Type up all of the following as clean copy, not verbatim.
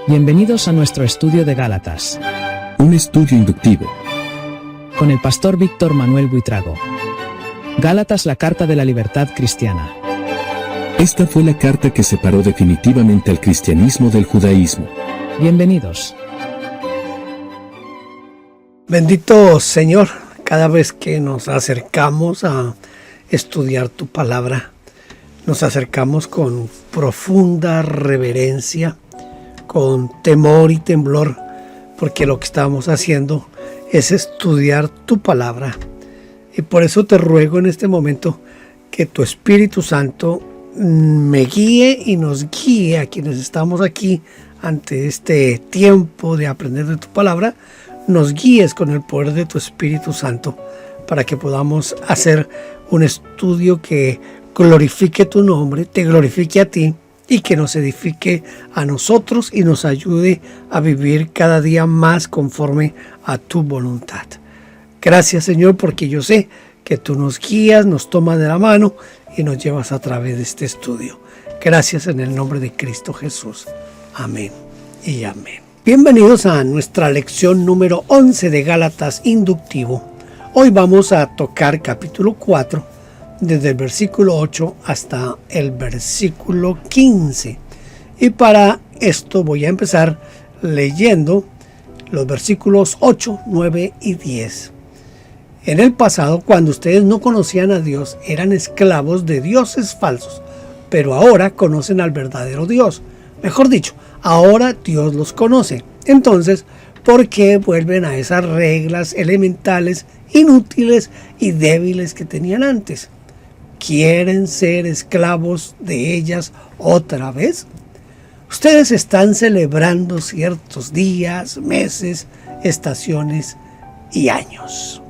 Bienvenidos a nuestro estudio de Gálatas, Un estudio inductivo. con el pastor Víctor Manuel Buitrago. Gálatas, la carta de la libertad cristiana. Esta fue la carta que separó definitivamente al cristianismo del judaísmo. Bienvenidos. Bendito Señor, cada vez que nos acercamos a estudiar tu palabra, nos acercamos con profunda reverencia, con temor y temblor, porque lo que estamos haciendo es estudiar tu palabra. Y por eso te ruego en este momento que tu Espíritu Santo me guíe y nos guíe a quienes estamos aquí ante este tiempo de aprender de tu palabra. Nos guíes con el poder de tu Espíritu Santo para que podamos hacer un estudio que glorifique tu nombre, te glorifique a ti y que nos edifique a nosotros y nos ayude a vivir cada día más conforme a tu voluntad. Gracias, Señor, porque yo sé que tú nos guías, nos tomas de la mano y nos llevas a través de este estudio. Gracias en el nombre de Cristo Jesús. Amén y amén. Bienvenidos a nuestra lección número 11 de Gálatas Inductivo. Hoy vamos a tocar capítulo 4, desde el versículo 8 hasta el versículo 15. Y para esto voy a empezar leyendo los versículos 8, 9 y 10. En el pasado, cuando ustedes no conocían a Dios, eran esclavos de dioses falsos, pero ahora conocen al verdadero Dios. Mejor dicho, ahora Dios los conoce. Entonces, ¿por qué vuelven a esas reglas elementales, inútiles y débiles que tenían antes? ¿Quieren ser esclavos de ellas otra vez? Ustedes están celebrando ciertos días, meses, estaciones y años.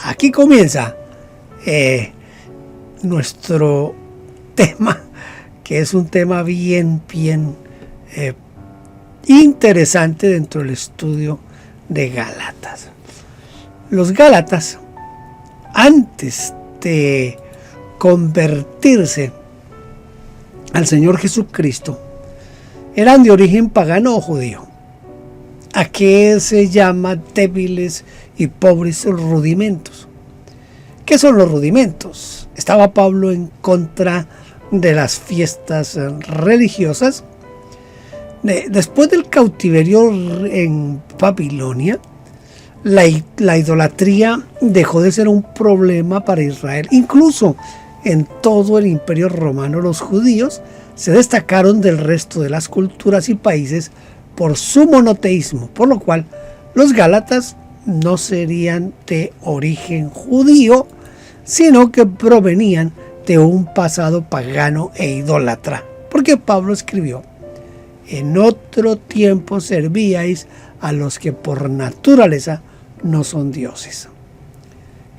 Aquí comienza nuestro tema, que es un tema bien interesante dentro del estudio de Gálatas. Los Gálatas, antes de convertirse al Señor Jesucristo, eran de origen pagano o judío. ¿A qué se llama débiles y pobres rudimentos? ¿Qué son los rudimentos? Estaba Pablo en contra de las fiestas religiosas. Después del cautiverio en Babilonia, la idolatría dejó de ser un problema para Israel. Incluso en todo el Imperio Romano, los judíos se destacaron del resto de las culturas y países por su monoteísmo, por lo cual los Gálatas no serían de origen judío, sino que provenían de un pasado pagano e idólatra. Porque Pablo escribió: en otro tiempo servíais a los que por naturaleza no son dioses.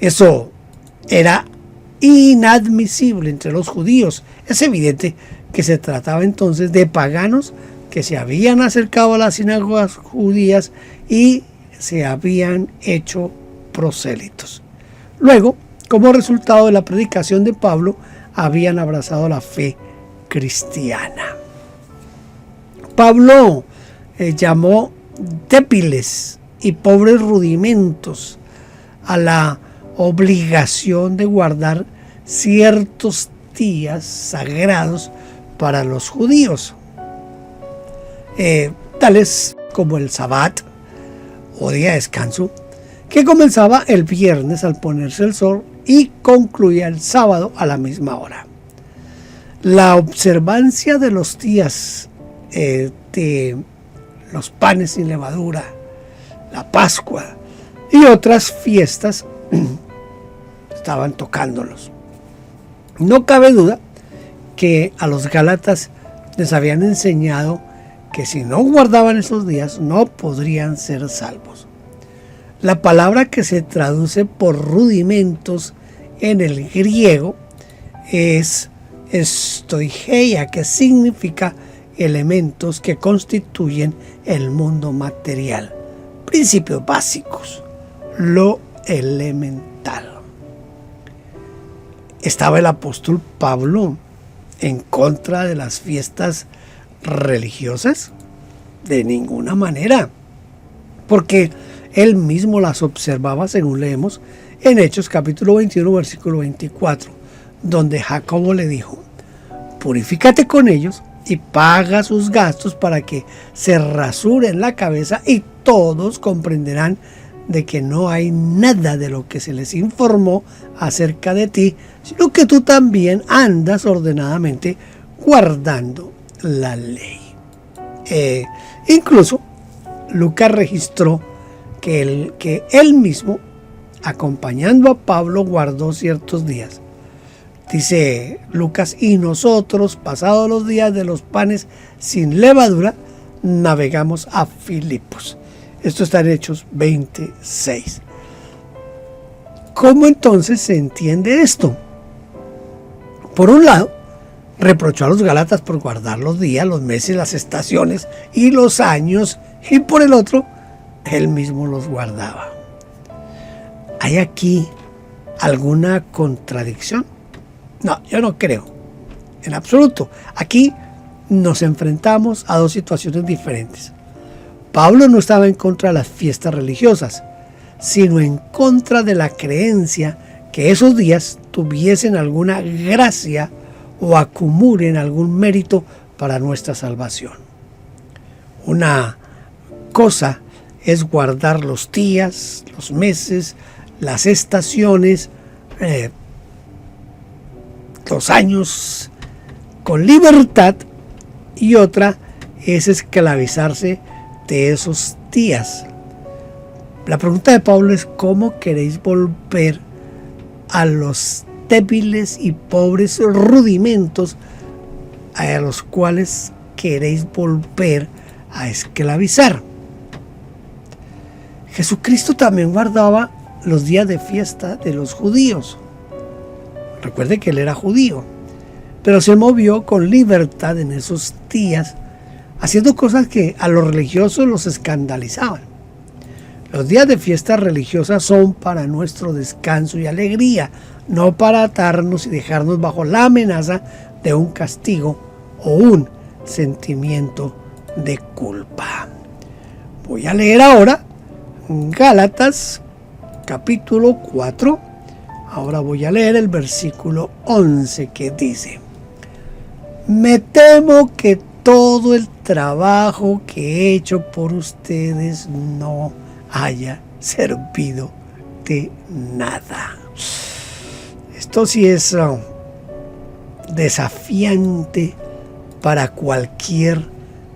Eso era inadmisible entre los judíos. Es evidente que se trataba entonces de paganos que se habían acercado a las sinagogas judías y se habían hecho prosélitos. Luego, como resultado de la predicación de Pablo, habían abrazado la fe cristiana. Pablo llamó débiles y pobres rudimentos a la obligación de guardar ciertos días sagrados para los judíos, tales como el Sabbat o día de descanso, que comenzaba el viernes al ponerse el sol y concluía el sábado a la misma hora. La observancia de los días de los panes sin levadura, la Pascua y otras fiestas estaban tocándolos. No cabe duda que a los Gálatas les habían enseñado que si no guardaban esos días no podrían ser salvos. La palabra que se traduce por rudimentos en el griego es stoicheia, que significa elementos que constituyen el mundo material, principios básicos, lo elemental. Estaba el apóstol Pablo en contra de las fiestas religiosas. de ninguna manera, porque él mismo las observaba, según leemos en Hechos capítulo 21, versículo 24, donde Jacobo le dijo: purifícate con ellos y paga sus gastos para que se rasuren la cabeza, y todos comprenderán de que no hay nada de lo que se les informó acerca de ti, sino que tú también andas ordenadamente guardando la ley. Incluso Lucas registró que él mismo, acompañando a Pablo, guardó ciertos días. Dice Lucas: y nosotros, pasados los días de los panes sin levadura, navegamos a Filipos. Esto está en Hechos 26. ¿Cómo entonces se entiende esto? Por un lado, reprochó a los gálatas por guardar los días, los meses, las estaciones y los años, y por el otro, él mismo los guardaba. ¿Hay aquí alguna contradicción? No, yo no creo, en absoluto. Aquí nos enfrentamos a dos situaciones diferentes. Pablo no estaba en contra de las fiestas religiosas, sino en contra de la creencia que esos días tuviesen alguna gracia o acumulen algún mérito para nuestra salvación. Una cosa es guardar los días, los meses, las estaciones, los años con libertad, y otra es esclavizarse de esos días. La pregunta de Pablo es: ¿cómo queréis volver a los débiles y pobres rudimentos a los cuales queréis volver a esclavizar? Jesucristo también guardaba los días de fiesta de los judíos. Recuerde que él era judío, pero se movió con libertad en esos días, haciendo cosas que a los religiosos los escandalizaban. Los días de fiesta religiosa son para nuestro descanso y alegría, no para atarnos y dejarnos bajo la amenaza de un castigo o un sentimiento de culpa. Voy a leer ahora Gálatas capítulo 4. Ahora voy a leer el versículo 11, que dice: me temo que todo el trabajo que he hecho por ustedes no haya servido de nada. Esto sí es desafiante para cualquier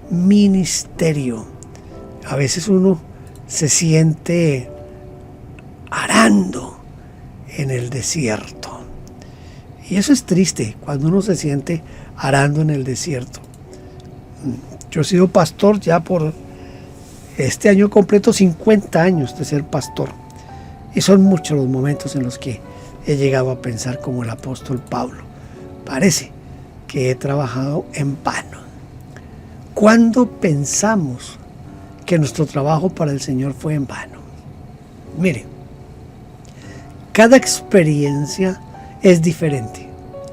ministerio. A veces uno se siente arando en el desierto. Y eso es triste, cuando uno se siente arando en el desierto. Yo he sido pastor ya por este año completo 50 años de ser pastor. Y son muchos los momentos en los que he llegado a pensar como el apóstol Pablo: parece que he trabajado en vano. ¿Cuándo pensamos que nuestro trabajo para el Señor fue en vano? Mire, cada experiencia es diferente.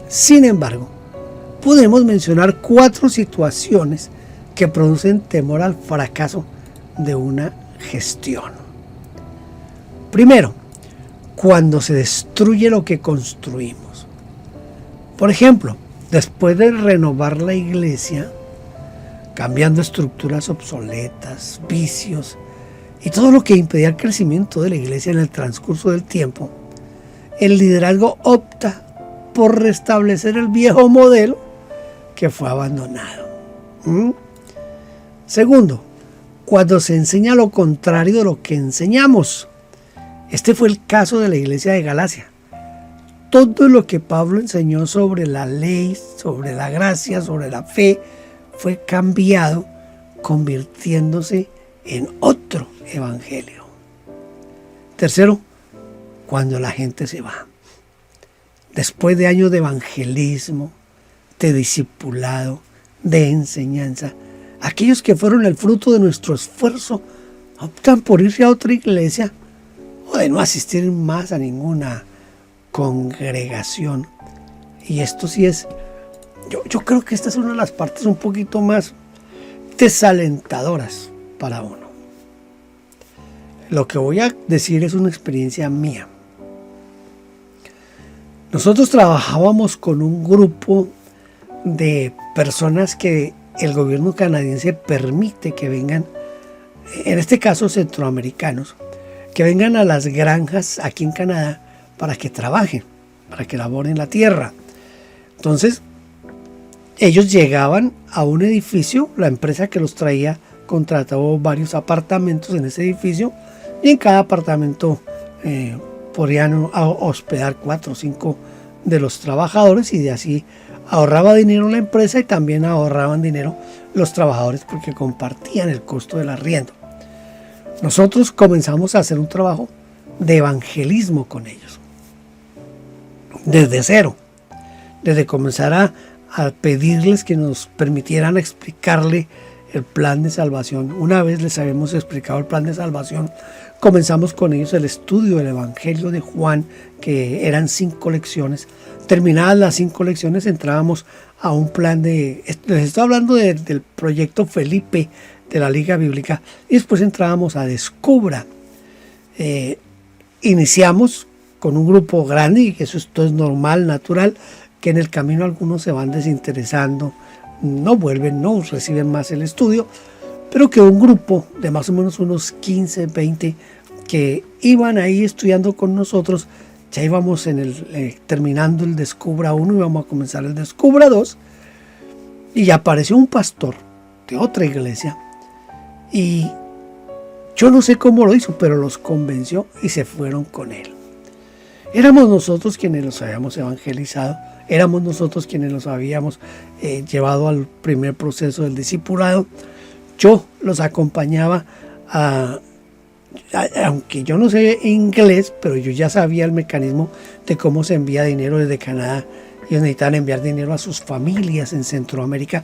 Sin embargo, podemos mencionar 4 situaciones que producen temor al fracaso de una gestión. Primero, cuando se destruye lo que construimos. Por ejemplo, después de renovar la iglesia, cambiando estructuras obsoletas, vicios y todo lo que impedía el crecimiento de la iglesia en el transcurso del tiempo, el liderazgo opta por restablecer el viejo modelo que fue abandonado. Segundo, cuando se enseña lo contrario de lo que enseñamos. Este fue el caso de la iglesia de Galacia. Todo lo que Pablo enseñó sobre la ley, sobre la gracia, sobre la fe, fue cambiado, convirtiéndose en otro evangelio. Tercero, cuando la gente se va. Después de años de evangelismo, de discipulado, de enseñanza, aquellos que fueron el fruto de nuestro esfuerzo optan por irse a otra iglesia o de no asistir más a ninguna congregación. Y esto sí es, yo creo que esta es una de las partes un poquito más desalentadoras para uno. Lo que voy a decir es una experiencia mía. Nosotros trabajábamos con un grupo de personas que el gobierno canadiense permite que vengan, en este caso centroamericanos, que vengan a las granjas aquí en Canadá para que trabajen, para que laboren la tierra. Entonces, ellos llegaban a un edificio, la empresa que los traía contrató varios apartamentos en ese edificio y en cada apartamento podrían hospedar 4 o 5 de los trabajadores y de así ahorraba dinero la empresa y también ahorraban dinero los trabajadores porque compartían el costo del arriendo. Nosotros comenzamos a hacer un trabajo de evangelismo con ellos, desde cero, desde comenzar a pedirles que nos permitieran explicarle el plan de salvación. Una vez les habíamos explicado el plan de salvación, comenzamos con ellos el estudio del Evangelio de Juan, que eran 5 lecciones. Terminadas las 5 lecciones, entrábamos a un plan les estoy hablando del proyecto Felipe de la Liga Bíblica, y después entrábamos a Descubra. Iniciamos con un grupo grande, y esto es normal, natural, que en el camino algunos se van desinteresando, no vuelven, no reciben más el estudio, pero que un grupo de más o menos unos 15, 20 que iban ahí estudiando con nosotros, ya íbamos terminando el Descubra 1 y íbamos a comenzar el Descubra 2, y apareció un pastor de otra iglesia y yo no sé cómo lo hizo, pero los convenció y se fueron con él. Éramos nosotros quienes los habíamos evangelizado, éramos nosotros quienes los habíamos llevado al primer proceso del discipulado. Yo los acompañaba aunque yo no sé inglés, pero yo ya sabía el mecanismo de cómo se envía dinero desde Canadá. Ellos necesitaban enviar dinero a sus familias en Centroamérica.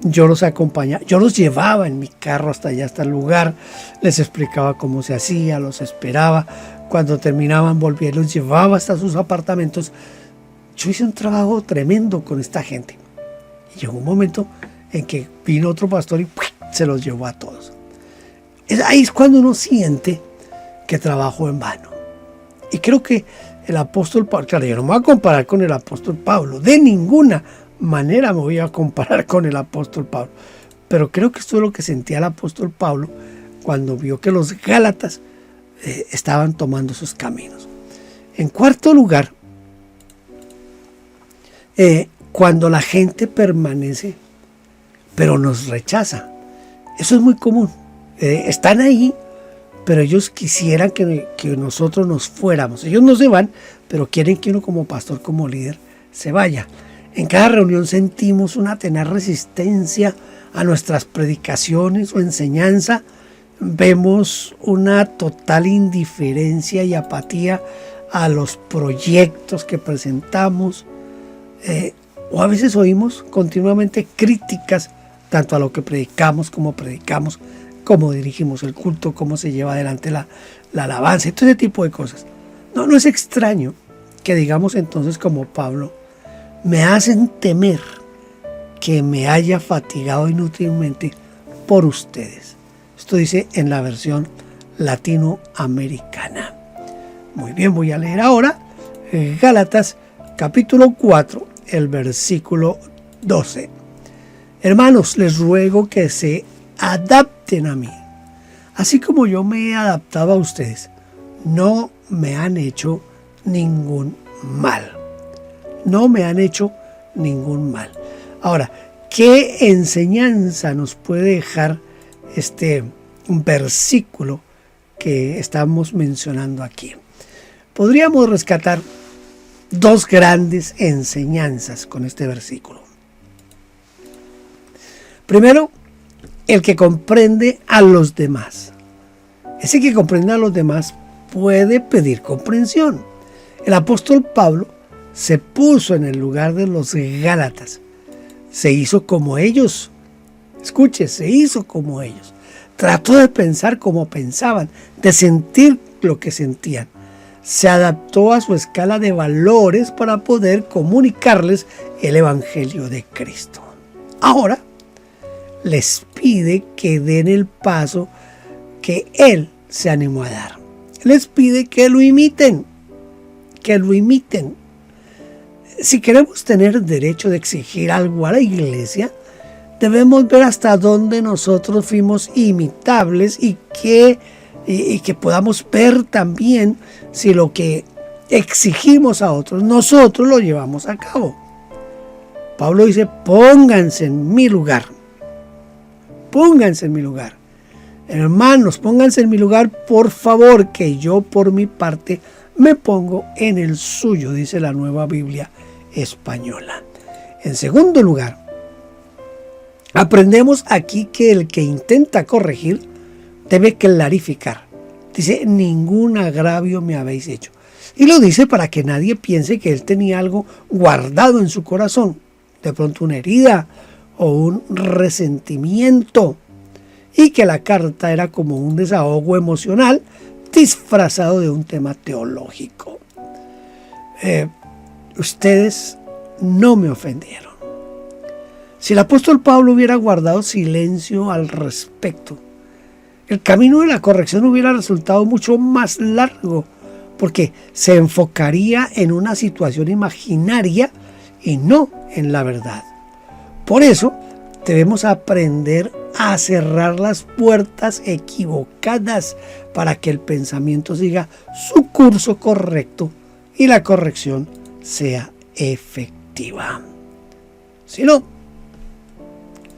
Yo los acompañaba, yo los llevaba en mi carro hasta allá, hasta el lugar, les explicaba cómo se hacía, los esperaba. Cuando terminaban, volvía y los llevaba hasta sus apartamentos. Yo hice un trabajo tremendo con esta gente. Y llegó un momento en que vino otro pastor y se los llevó a todos. Ahí es cuando uno siente que trabajó en vano. Y creo que el apóstol Pablo, claro, yo no me voy a comparar con el apóstol Pablo, de ninguna manera me voy a comparar con el apóstol Pablo, pero creo que esto es lo que sentía el apóstol Pablo cuando vio que los Gálatas estaban tomando sus caminos. En cuarto lugar, cuando la gente permanece pero nos rechaza. Eso es muy común. Están ahí, pero ellos quisieran que nosotros nos fuéramos. Ellos no se van, pero quieren que uno como pastor, como líder, se vaya. En cada reunión sentimos una tenaz resistencia a nuestras predicaciones o enseñanza. Vemos una total indiferencia y apatía a los proyectos que presentamos. O a veces oímos continuamente críticas tanto a lo que predicamos, cómo dirigimos el culto, cómo se lleva adelante la alabanza y todo ese tipo de cosas. No es extraño que digamos entonces como Pablo, me hacen temer que me haya fatigado inútilmente por ustedes. Esto dice en la versión latinoamericana. Muy bien, voy a leer ahora Gálatas capítulo 4, el versículo 12. Hermanos, les ruego que se adapten a mí, así como yo me he adaptado a ustedes. No me han hecho ningún mal. No me han hecho ningún mal. Ahora, ¿qué enseñanza nos puede dejar este versículo que estamos mencionando aquí? Podríamos rescatar 2 grandes enseñanzas con este versículo. Primero, el que comprende a los demás. Ese que comprende a los demás puede pedir comprensión. El apóstol Pablo se puso en el lugar de los Gálatas. Se hizo como ellos. Escuche, se hizo como ellos. Trató de pensar como pensaban, de sentir lo que sentían. Se adaptó a su escala de valores para poder comunicarles el Evangelio de Cristo. Ahora, les pide que den el paso que Él se animó a dar. Les pide que lo imiten, que lo imiten. Si queremos tener derecho de exigir algo a la iglesia, debemos ver hasta dónde nosotros fuimos imitables y que podamos ver también si lo que exigimos a otros, nosotros lo llevamos a cabo. Pablo dice, pónganse en mi lugar. Pónganse en mi lugar. Hermanos, pónganse en mi lugar, por favor, que yo por mi parte me pongo en el suyo, dice la Nueva Biblia Española. En segundo lugar, aprendemos aquí que el que intenta corregir debe clarificar. Dice, ningún agravio me habéis hecho. Y lo dice para que nadie piense que él tenía algo guardado en su corazón. De pronto una herida o un resentimiento. Y que la carta era como un desahogo emocional disfrazado de un tema teológico. Ustedes no me ofendieron. Si el apóstol Pablo hubiera guardado silencio al respecto, el camino de la corrección hubiera resultado mucho más largo, porque se enfocaría en una situación imaginaria y no en la verdad. Por eso debemos aprender a cerrar las puertas equivocadas para que el pensamiento siga su curso correcto y la corrección sea efectiva. Si no,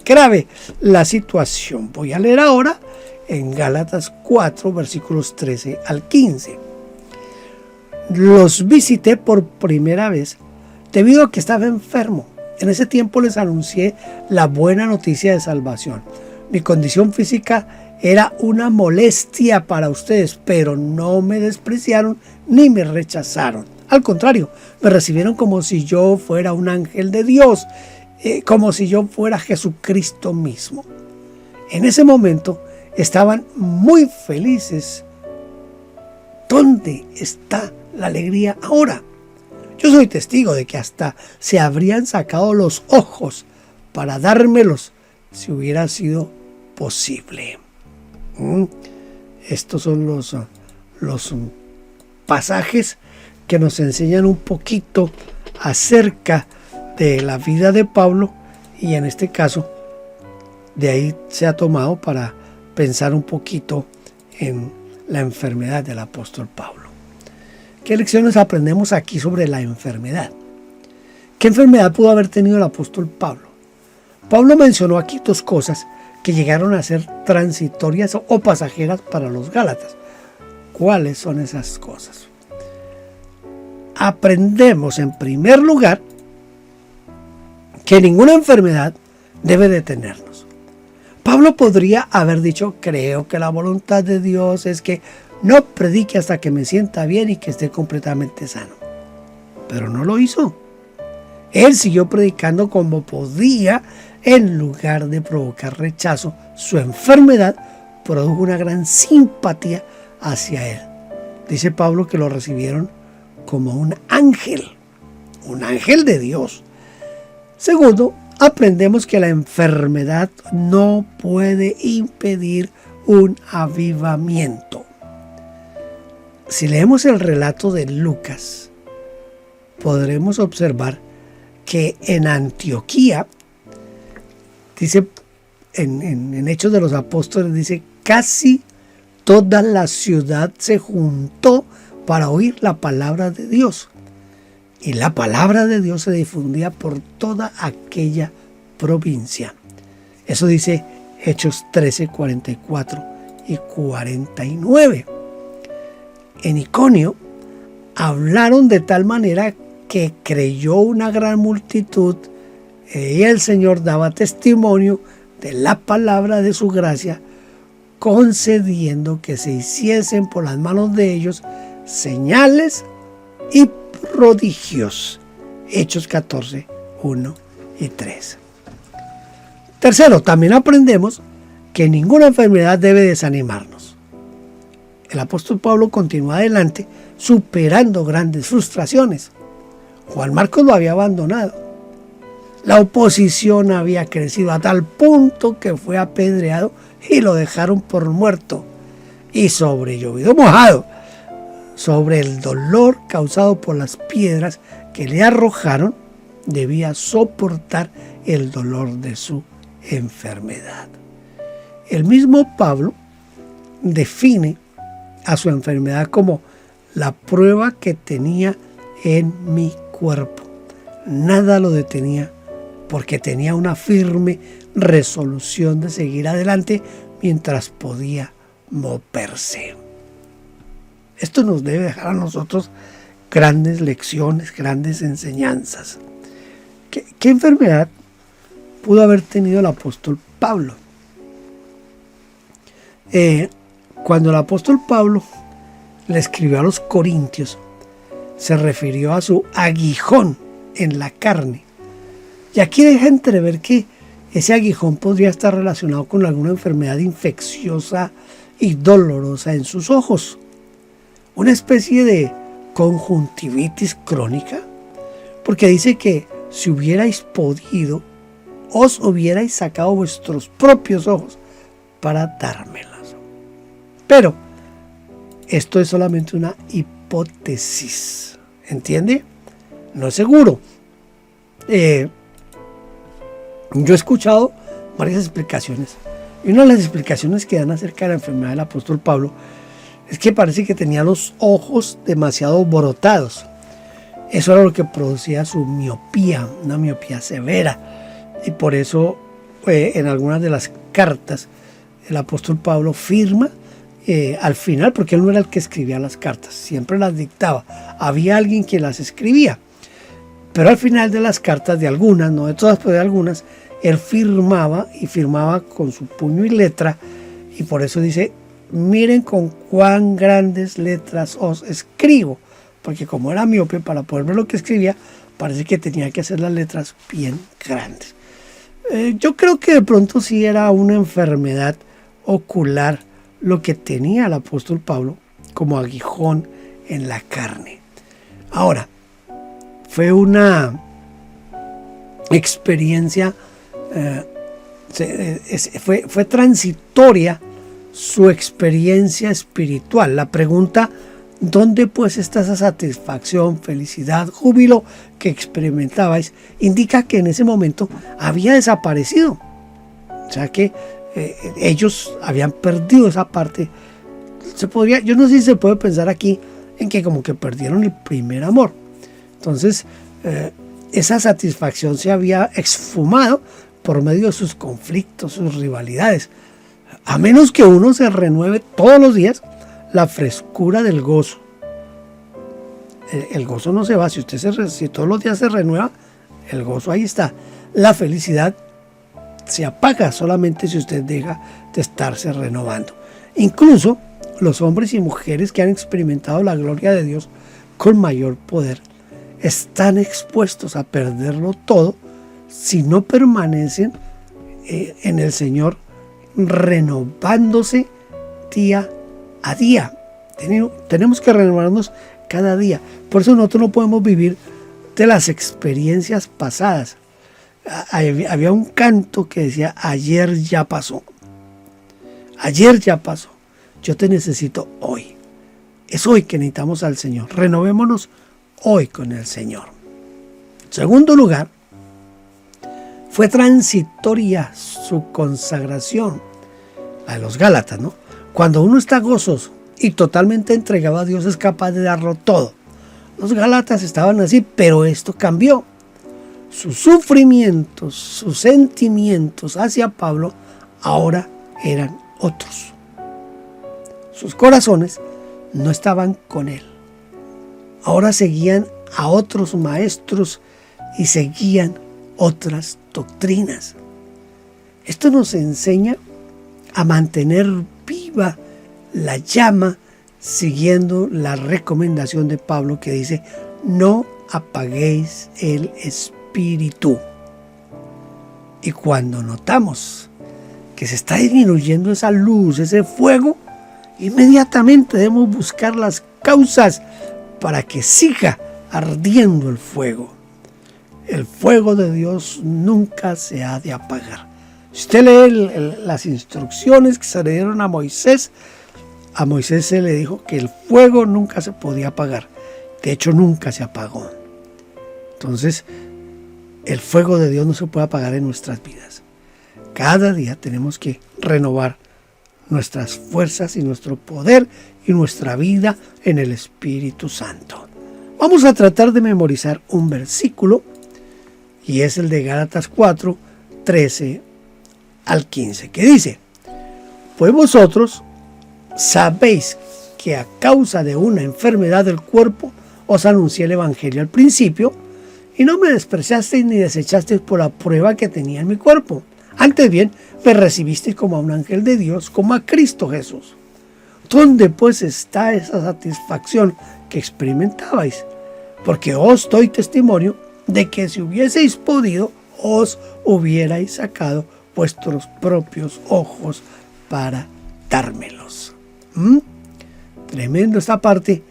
grave la situación. Voy a leer ahora en Gálatas 4, versículos 13 al 15. Los visité por primera vez debido a que estaba enfermo. En ese tiempo les anuncié la buena noticia de salvación. Mi condición física era una molestia para ustedes, pero no me despreciaron ni me rechazaron. Al contrario, me recibieron como si yo fuera un ángel de Dios, como si yo fuera Jesucristo mismo. En ese momento estaban muy felices. ¿Dónde está la alegría ahora? Yo soy testigo de que hasta se habrían sacado los ojos para dármelos si hubiera sido posible. Estos son los pasajes que nos enseñan un poquito acerca de la vida de Pablo, y en este caso de ahí se ha tomado para pensar un poquito en la enfermedad del apóstol Pablo. ¿Qué lecciones aprendemos aquí sobre la enfermedad? ¿Qué enfermedad pudo haber tenido el apóstol Pablo? Pablo mencionó aquí dos cosas que llegaron a ser transitorias o pasajeras para los Gálatas. ¿Cuáles son esas cosas? Aprendemos en primer lugar que ninguna enfermedad debe detenernos. Pablo podría haber dicho, creo que la voluntad de Dios es que no predique hasta que me sienta bien y que esté completamente sano. Pero no lo hizo. Él siguió predicando como podía. En lugar de provocar rechazo, su enfermedad produjo una gran simpatía hacia él. Dice Pablo que lo recibieron como un ángel de Dios. Segundo, aprendemos que la enfermedad no puede impedir un avivamiento. Si leemos el relato de Lucas, podremos observar que en Antioquía, dice en Hechos de los Apóstoles, dice, casi toda la ciudad se juntó para oír la palabra de Dios. Y la palabra de Dios se difundía por toda aquella provincia. Eso dice Hechos 13, 44 y 49. En Iconio hablaron de tal manera que creyó una gran multitud, y el Señor daba testimonio de la palabra de su gracia, concediendo que se hiciesen por las manos de ellos señales y prodigios. Hechos 14, 1 y 3. Tercero, también aprendemos que ninguna enfermedad debe desanimarnos. El apóstol Pablo continúa adelante superando grandes frustraciones. Juan Marcos lo había abandonado. La oposición había crecido a tal punto que fue apedreado y lo dejaron por muerto. Y sobre llovido mojado, sobre el dolor causado por las piedras que le arrojaron, debía soportar el dolor de su enfermedad. El mismo Pablo define a su enfermedad como la prueba que tenía en mi cuerpo. Nada lo detenía porque tenía una firme resolución de seguir adelante mientras podía moverse. Esto nos debe dejar a nosotros grandes lecciones, grandes enseñanzas. ¿Qué enfermedad pudo haber tenido el apóstol Pablo? Cuando el apóstol Pablo le escribió a los Corintios, se refirió a su aguijón en la carne. Y aquí deja entrever que ese aguijón podría estar relacionado con alguna enfermedad infecciosa y dolorosa en sus ojos. Una especie de conjuntivitis crónica, porque dice que si hubierais podido, os hubierais sacado vuestros propios ojos para dármelas. Pero esto es solamente una hipótesis, ¿entiende? No es seguro. Yo he escuchado varias explicaciones, y una de las explicaciones que dan acerca de la enfermedad del apóstol Pablo es que parece que tenía los ojos demasiado alborotados. Eso era lo que producía su miopía, una miopía severa, y por eso en algunas de las cartas el apóstol Pablo firma al final, porque él no era el que escribía las cartas, siempre las dictaba, había alguien que las escribía, pero al final de las cartas, de algunas, no de todas, pero de algunas, él firmaba, y firmaba con su puño y letra, y por eso dice: miren con cuán grandes letras os escribo, porque como era miope, para poder ver lo que escribía, parece que tenía que hacer las letras bien grandes. Yo creo que de pronto sí era una enfermedad ocular lo que tenía el apóstol Pablo como aguijón en la carne. Ahora, fue una experiencia, fue transitoria su experiencia espiritual. La pregunta: ¿dónde pues está esa satisfacción, felicidad, júbilo que experimentabais? Indica que en ese momento había desaparecido. O sea que ellos habían perdido esa parte. Yo no sé si se puede pensar aquí en que como que perdieron el primer amor. Entonces, esa satisfacción se había esfumado por medio de sus conflictos, sus rivalidades. A menos que uno se renueve todos los días, la frescura del gozo. El gozo no se va. Si todos los días se renueva, el gozo ahí está. La felicidad se apaga solamente si usted deja de estarse renovando. Incluso los hombres y mujeres que han experimentado la gloria de Dios con mayor poder están expuestos a perderlo todo si no permanecen en el Señor, renovándose día a día. Tenemos que renovarnos cada día. Por eso nosotros no podemos vivir de las experiencias pasadas. Había un canto que decía: ayer ya pasó. Ayer ya pasó. Yo te necesito hoy. Es hoy que necesitamos al Señor. Renovémonos hoy con el Señor. En segundo lugar, fue transitoria su consagración. La de los Gálatas, ¿no? Cuando uno está gozoso y totalmente entregado a Dios, es capaz de darlo todo. Los Gálatas estaban así, pero esto cambió. Sus sufrimientos, sus sentimientos hacia Pablo ahora eran otros. Sus corazones no estaban con él. Ahora seguían a otros maestros y seguían otras doctrinas. Esto nos enseña a mantener viva la llama, siguiendo la recomendación de Pablo que dice: no apaguéis el espíritu. Y cuando notamos que se está disminuyendo esa luz, ese fuego, inmediatamente debemos buscar las causas para que siga ardiendo el fuego. El fuego de Dios nunca se ha de apagar. Si usted lee las instrucciones que se le dieron a Moisés se le dijo que el fuego nunca se podía apagar. De hecho, nunca se apagó. Entonces, el fuego de Dios no se puede apagar en nuestras vidas. Cada día tenemos que renovar nuestras fuerzas y nuestro poder y nuestra vida en el Espíritu Santo. Vamos a tratar de memorizar un versículo y es el de Gálatas 4, 13 al 15, que dice: pues vosotros sabéis que a causa de una enfermedad del cuerpo os anuncié el Evangelio al principio, y no me despreciasteis ni desechasteis por la prueba que tenía en mi cuerpo. Antes bien, me recibisteis como a un ángel de Dios, como a Cristo Jesús. ¿Dónde pues está esa satisfacción que experimentabais? Porque os doy testimonio de que si hubieseis podido, os hubierais sacado vuestros propios ojos para dármelos. Tremendo esta parte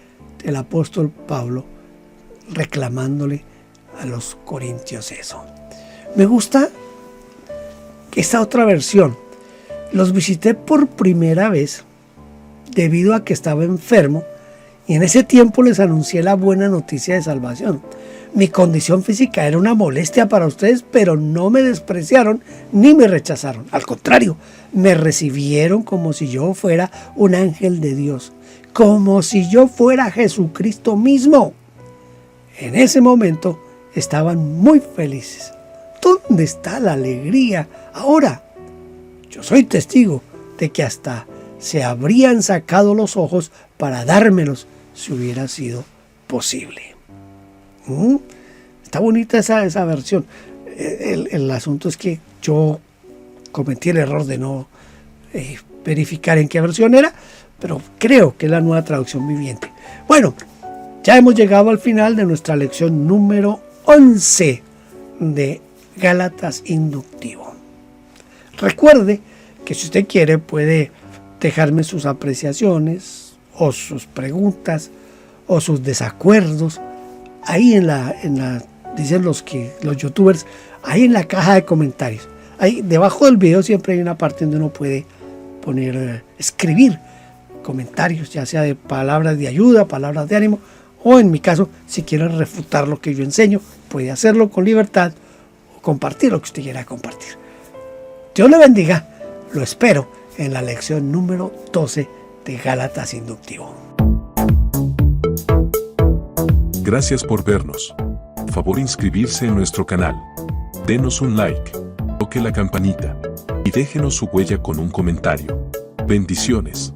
del apóstol Pablo reclamándole a los corintios eso. Me gusta esta otra versión. Los visité por primera vez debido a que estaba enfermo y en ese tiempo les anuncié la buena noticia de salvación. Mi condición física era una molestia para ustedes, pero no me despreciaron ni me rechazaron. Al contrario, me recibieron como si yo fuera un ángel de Dios, como si yo fuera Jesucristo mismo. En ese momento estaban muy felices. ¿Dónde está la alegría ahora? Yo soy testigo de que hasta se habrían sacado los ojos para dármelos si hubiera sido posible. Está bonita esa versión. El asunto es que yo cometí el error de no verificar en qué versión era, pero creo que es la Nueva Traducción Viviente. Bueno, ya hemos llegado al final de nuestra lección número 11 de Gálatas Inductivo. Recuerde que si usted quiere puede dejarme sus apreciaciones o sus preguntas o sus desacuerdos ahí dicen los youtubers, ahí en la caja de comentarios. Ahí debajo del video siempre hay una parte donde uno puede poner, escribir comentarios, ya sea de palabras de ayuda, palabras de ánimo, o en mi caso, si quiere refutar lo que yo enseño, puede hacerlo con libertad o compartir lo que usted quiera compartir. Dios le bendiga, lo espero en la lección número 12 de Gálatas Inductivo. Gracias por vernos. Favor inscribirse en nuestro canal. Denos un like, toque la campanita y déjenos su huella con un comentario. Bendiciones.